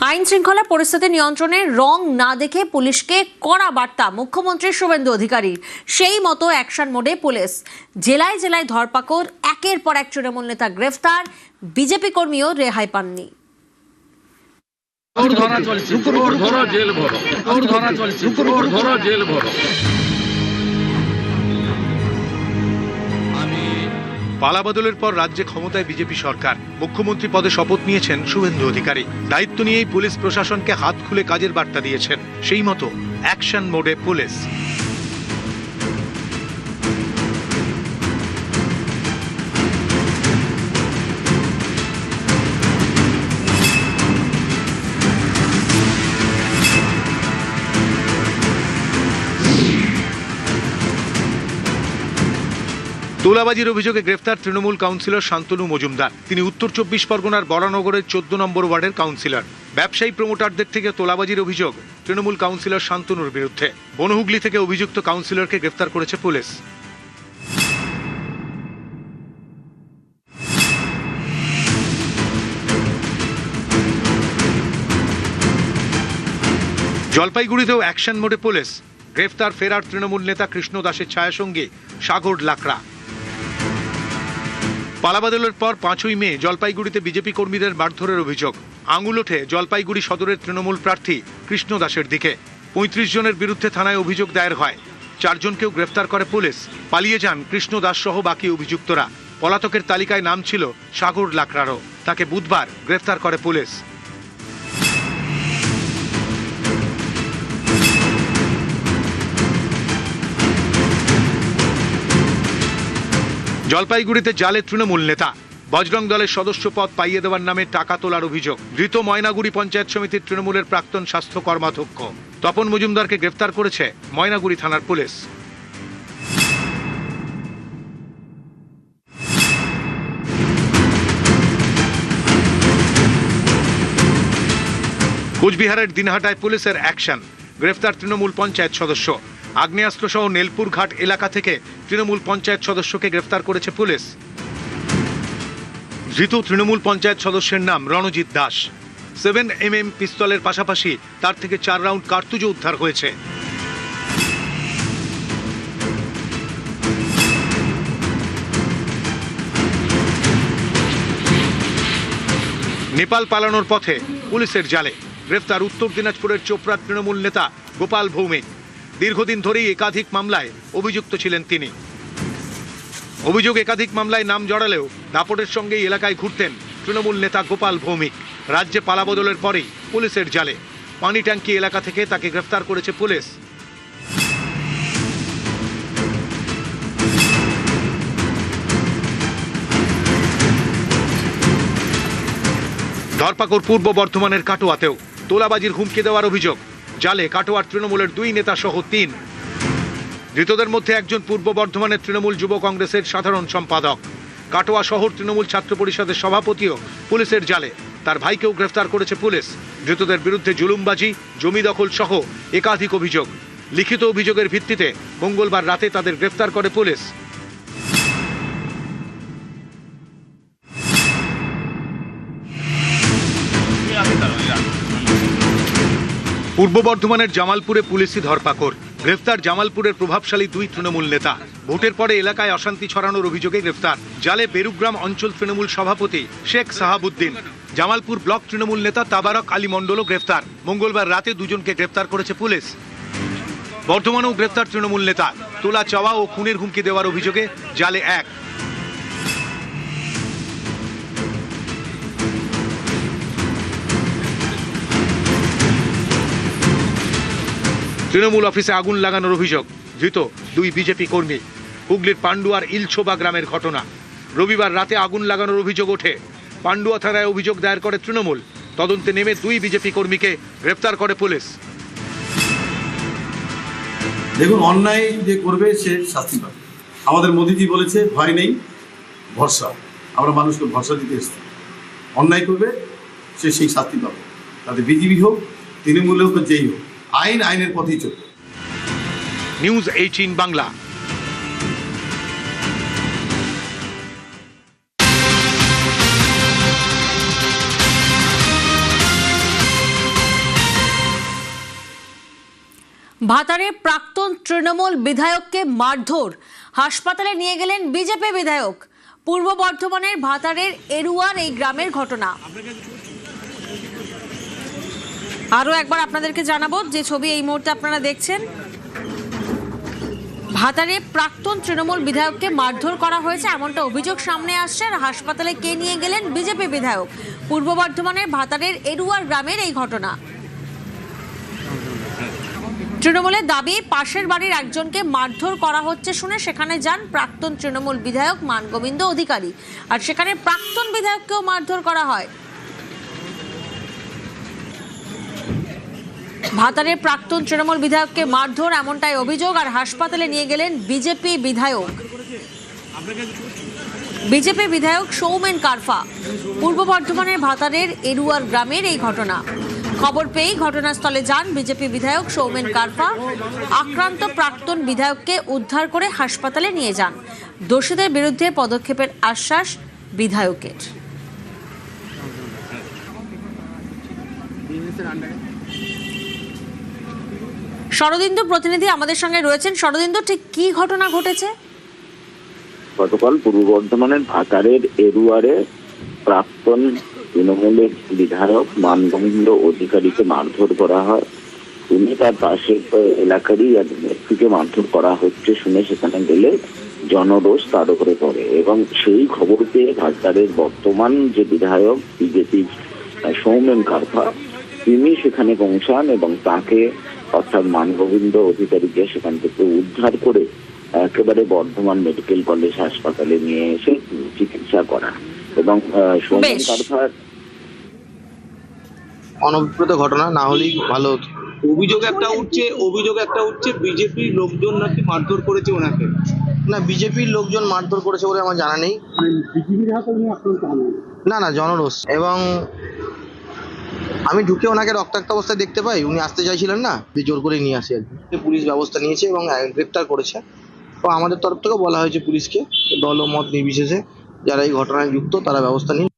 আইন শৃঙ্খলা পরিস্থিতি নিয়ন্ত্রণে রং না দেখে পুলিশকে কড়া বার্তা মুখ্যমন্ত্রী শুভেন্দু অধিকারীর। সেই মতো অ্যাকশন মোডে পুলিশ। জেলায় জেলায় ধরপাকড়, একের পর এক তৃণমূল নেতা গ্রেফতার, বিজেপি কর্মীও রেহাই পাননি। পালাবদলের পর রাজ্যে ক্ষমতায় বিজেপি সরকার। মুখ্যমন্ত্রী পদে শপথ নিয়েছেন শুভেন্দু অধিকারী। দায়িত্ব নিয়েই পুলিশ প্রশাসনকে হাত খুলে কাজের বার্তা দিয়েছেন। সেই মতো অ্যাকশন মোডে পুলিশ। তোলাবাজির অভিযোগে গ্রেফতার তৃণমূল কাউন্সিলর শান্তনু মজুমদার। তিনি উত্তর 24 পরগনার বরানগরের 14 নম্বর ওয়ার্ডের কাউন্সিলর। ব্যবসায়ী প্রমোটারদের থেকে তোলাবাজির অভিযোগ তৃণমূল কাউন্সিলর শান্তনুর বিরুদ্ধে। বনহুগলি থেকে অভিযুক্ত কাউন্সিলরকে গ্রেফতার করেছে পুলিশ। জলপাইগুড়িতেও অ্যাকশন মোডে পুলিশ। গ্রেফতার ফেরার তৃণমূল নেতা কৃষ্ণ দাসের ছায়াসঙ্গী সাগর লাকড়া। পালাবদলের পর 5ই মে জলপাইগুড়িতে বিজেপি কর্মীদের মারধরের অভিযোগ। আঙুল ওঠে জলপাইগুড়ি সদরের তৃণমূল প্রার্থী কৃষ্ণ দাসের দিকে। 35 জনের বিরুদ্ধে থানায় অভিযোগ দায়ের হয়। 4 জনকেও গ্রেফতার করে পুলিশ। পালিয়ে যান কৃষ্ণ দাস সহ বাকি অভিযুক্তরা। পলাতকের তালিকায় নাম ছিল সাগর লাকড়ারও। তাকে বুধবার গ্রেফতার করে পুলিশ। জলপাইগুড়িতে জালে তৃণমূল নেতা। বজরং দলের সদস্য পদ পাইয়ে দেওয়ার নামে টাকা তোলার অভিযোগ। ধৃত ময়নাগুড়ি পঞ্চায়েত সমিতির তৃণমূলের প্রাক্তন স্বাস্থ্য কর্মাধ্যক্ষ তপন মজুমদারকে গ্রেফতার করেছে ময়নাগুড়ি থানার পুলিশ। কোচবিহারের দিনহাটায় পুলিশের অ্যাকশন। গ্রেফতার তৃণমূল পঞ্চায়েত সদস্য। আগ্নেয়াস্ত্র সহ নেলপুর ঘাট এলাকা থেকে তৃণমূল পঞ্চায়েত সদস্যকে গ্রেফতার করেছে পুলিশ। ধৃত তৃণমূল পঞ্চায়েত সদস্যের নাম রণজিৎ দাস। 7mm পিস্তলের পাশাপাশি তার থেকে 4 রাউন্ড কার্তুজও উদ্ধার হয়েছে। নেপাল পালানোর পথে পুলিশের জালে। গ্রেফতার উত্তর দিনাজপুরের চোপড়ার তৃণমূল নেতা গোপাল ভৌমিক। দীর্ঘদিন ধরেই একাধিক মামলায় অভিযুক্ত ছিলেন তিনি। অভিযোগ একাধিক মামলায় নাম জড়ালেও দাপটের সঙ্গে এলাকায় ঘুরতেন তৃণমূল নেতা গোপাল ভৌমিক। রাজ্যে পালাবদলের পরেই পুলিশের জালে। পানি ট্যাঙ্কি এলাকা থেকে তাকে গ্রেফতার করেছে পুলিশ। ধরপাকড় পূর্ব বর্ধমানের কাটোয়াতেও। তোলাবাজির হুমকি দেওয়ার অভিযোগ। জালে কাটোয়ার তৃণমূলের 2 নেতা সহ 3। ধৃতদের মধ্যে একজন পূর্ব বর্ধমানের তৃণমূল যুব কংগ্রেসের সাধারণ সম্পাদক। কাটোয়া শহর তৃণমূল ছাত্র পরিষদের সভাপতিও পুলিশের জালে। তার ভাইকেও গ্রেফতার করেছে পুলিশ। ধৃতদের বিরুদ্ধে জুলুমবাজি, জমি দখল সহ একাধিক অভিযোগ। লিখিত অভিযোগের ভিত্তিতে মঙ্গলবার রাতে তাদের গ্রেফতার করে পুলিশ। পূর্ব বর্ধমানের জামালপুরে পুলিশি ধরপাকড়। গ্রেফতার জামালপুরের প্রভাবশালী 2 তৃণমূল নেতা। ভোটের পরে এলাকায় অশান্তি ছড়ানোর অভিযোগে গ্রেফতার। জালে বেরুগ্রাম অঞ্চল তৃণমূল সভাপতি শেখ সাহাবুদ্দিন। জামালপুর ব্লক তৃণমূল নেতা তাবারক আলী মণ্ডলও গ্রেফতার। মঙ্গলবার রাতে 2 জনকে গ্রেফতার করেছে পুলিশ। বর্ধমানেও গ্রেফতার তৃণমূল নেতা। তোলা চাওয়া ও খুনের হুমকি দেওয়ার অভিযোগে জালে 1। তৃণমূল অফিসে আগুন লাগানোর অভিযোগ। ধৃত 2 বিজেপি কর্মী। হুগলির পান্ডুয়ার ইলছোবা গ্রামের ঘটনা। রবিবার রাতে আগুন লাগানোর অভিযোগ ওঠে। পান্ডুয়া থানায় অভিযোগ দায়ের করে তৃণমূল। তদন্তে নেমে 2 বিজেপি কর্মীকে গ্রেফতার করে পুলিশ। দেখুন, অন্যায় যে করবে সে শাস্তি পাবে। আমাদের মোদিজি বলেছে ভয় নেই, ভরসা। আমরা মানুষকে ভরসা দিতে এসেছি। অন্যায় করবে সে সেই শাস্তি পাবে। তাতে বিজেপি হোক, তৃণমূল হোক, যেই হোক, আইন আইনের পথেই চলবে। নিউজ 18 বাংলা। ভাতারে প্রাক্তন তৃণমূল বিধায়ককে মারধর, হাসপাতালে নিয়ে গেলেন বিজেপি বিধায়ক। পূর্ব বর্ধমানের ভাতারের এরুয়ার এই গ্রামের ঘটনা। আরো একবার আপনাদেরকে জানাবো, যে ছবি এই মুহূর্তে আপনারা দেখছেন, ভাতারে প্রাক্তন তৃণমূল বিধায়ককে মারধর করা হয়েছে এমনটা অভিযোগ সামনে আসছে। আর হাসপাতালে কে নিয়ে গেলেন? বিজেপি বিধায়ক। পূর্ব বর্ধমানের ভাতারের এরুয়ার গ্রামের এই ঘটনা। তৃণমূলের দাবি, পাশের বাড়ির একজনকে মারধর করা হচ্ছে শুনে সেখানে যান প্রাক্তন তৃণমূল বিধায়ক মানগোবিন্দ অধিকারী, আর সেখানে প্রাক্তন বিধায়ককেও মারধর করা হয়। ভাতারের প্রাক্তন তৃণমূল বিধায়ককে মারধর এমনটাই অভিযোগ, আর হাসপাতালে নিয়ে গেলেন বিজেপি বিধায়ক। বিজেপি বিধায়ক সৌমেন কারফা। পূর্ব বর্ধমানের ভাতারের এরুয়ার গ্রামের এই ঘটনা। খবর পেয়েই ঘটনাস্থলে যান বিজেপি বিধায়ক সৌমেন কারফা। আক্রান্ত প্রাক্তন বিধায়ককে উদ্ধার করে হাসপাতালে নিয়ে যান। দোষীদের বিরুদ্ধে পদক্ষেপের আশ্বাস বিধায়কের। শরদিন্দু প্রতিনিধি আমাদের সঙ্গে রয়েছেন। শরদিন্দু, ঠিক কি ঘটনা ঘটেছে? গতকাল পূর্ব বর্ধমানের ভাতারের এরুয়ারে প্রাক্তন তৃণমূলের বিধায়ক মানগোবিন্দ অধিকারীকে মারধর করা হয়। তিনি তার পাশের এলাকারই এক ব্যক্তিকে মারধর করা হচ্ছে শুনে সেখানে গেলে জনরোষ তার উপরে পড়ে, এবং সেই খবর পেয়ে ভাতারের বর্তমান যে বিধায়ক বিজেপির সৌমেন কারফা, তিনি সেখানে পৌঁছান এবং তাকে, অর্থাৎ মানগোবিন্দ অধিকারীকে সেখান থেকে উদ্ধার করে একেবারে বর্ধমান মেডিকেল কলেজ হাসপাতালে নিয়ে এসে চিকিৎসা করা। এবং সৌমেন কারফার অনভিপ্রেত ঘটনা না হলেই ভালো হতো। অভিযোগ একটা উঠছে বিজেপির লোকজন নাকি মারধর করেছে ওনাকে। না, বিজেপির লোকজন মারধর করেছে বলে আমার জানা নেই। না, জনরোষ। এবং আমি ঢুকে ওনাকে রক্তাক্ত অবস্থায় দেখতে পাই, উনি আসতে চাইছিলেন না, যে জোর করে নিয়ে আসে আর কি। পুলিশ ব্যবস্থা নিয়েছে এবং গ্রেপ্তার করেছে। তো আমাদের তরফ থেকেও বলা হয়েছে পুলিশকে, দল ও মত নির্বিশেষে যারা এই ঘটনায় যুক্ত তারা ব্যবস্থা নিন।